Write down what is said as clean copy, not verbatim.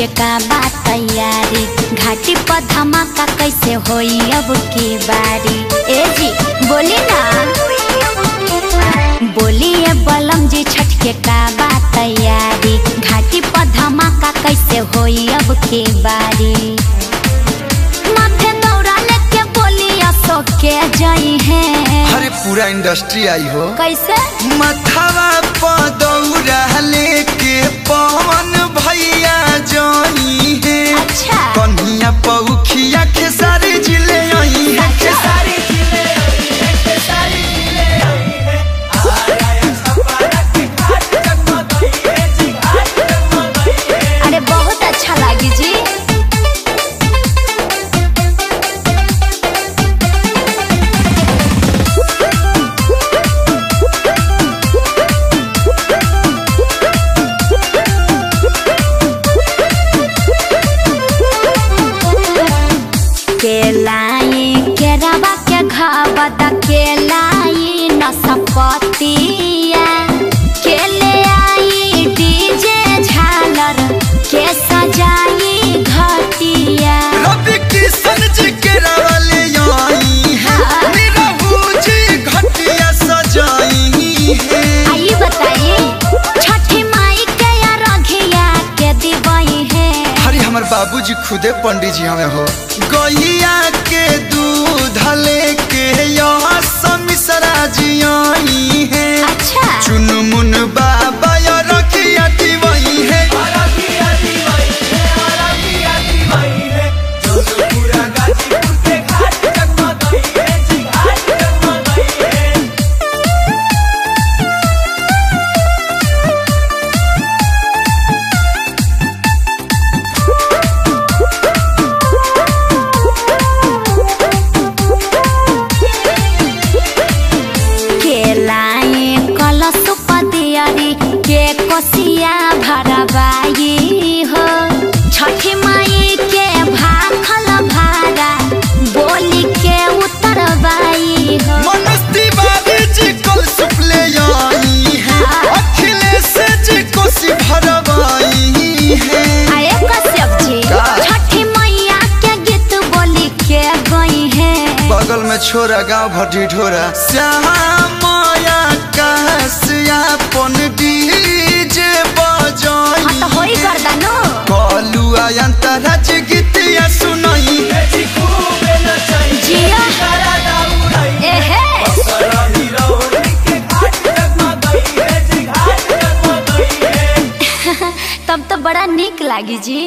के का बात तैयारी, घाटी पर धमाका कैसे होई अब की बारी। ए जी बोली ना, बोलिए बलम जी छठ के का बात तैयारी, घाटी पर धमाका कैसे होई अब की बारी। माथे दौड़ा लेके बोलिया सो के जाई है। अरे पूरा इंडस्ट्री आई हो कैसे मथवा पर दौड़ा लेके पवन भैया जाई है। अच्छा कन्हिया पौखिया खेसारी जिले आई है। खेसारी जिले आई है, खेसारी जिले आई है। अरे बहुत अच्छा लगी जी। केलाई केरवा के घावदा केलाई नसपतिया, केले आई डीजे झालर के सजाई घटिया। रवि किशन जी केरवा ले आई है, निरहु जी घटिया सजाई है। आई बताइए छठी माई के या रघिया के दिवई है। अरे हमारे बाबूजी खुदे पंडित जी हमें हो। गैया के दूध लेके मिश्रा जी आई है। अच्छा चुनमुन बाबा या रखिया दिवई है। के कोसिया भरवाई हो, छठी माई के भाखल भारा बोली के उतरवाई हो। मनस्ती बाबी जी कल सुपले आई है, अखिलेश जी कोसी भरवाई है। आए कश्यप जी छठी मैया के गीत बोली के गई है। बगल में छोरा गाँव भट्टी ढोरा श्याम माया कासियापन डीजे बजाई। हाँ तो होई गर्दनो कलुआ अंतराज गीतिया सुनाई। जिया एहे तब तो बड़ा नीक लागी जी।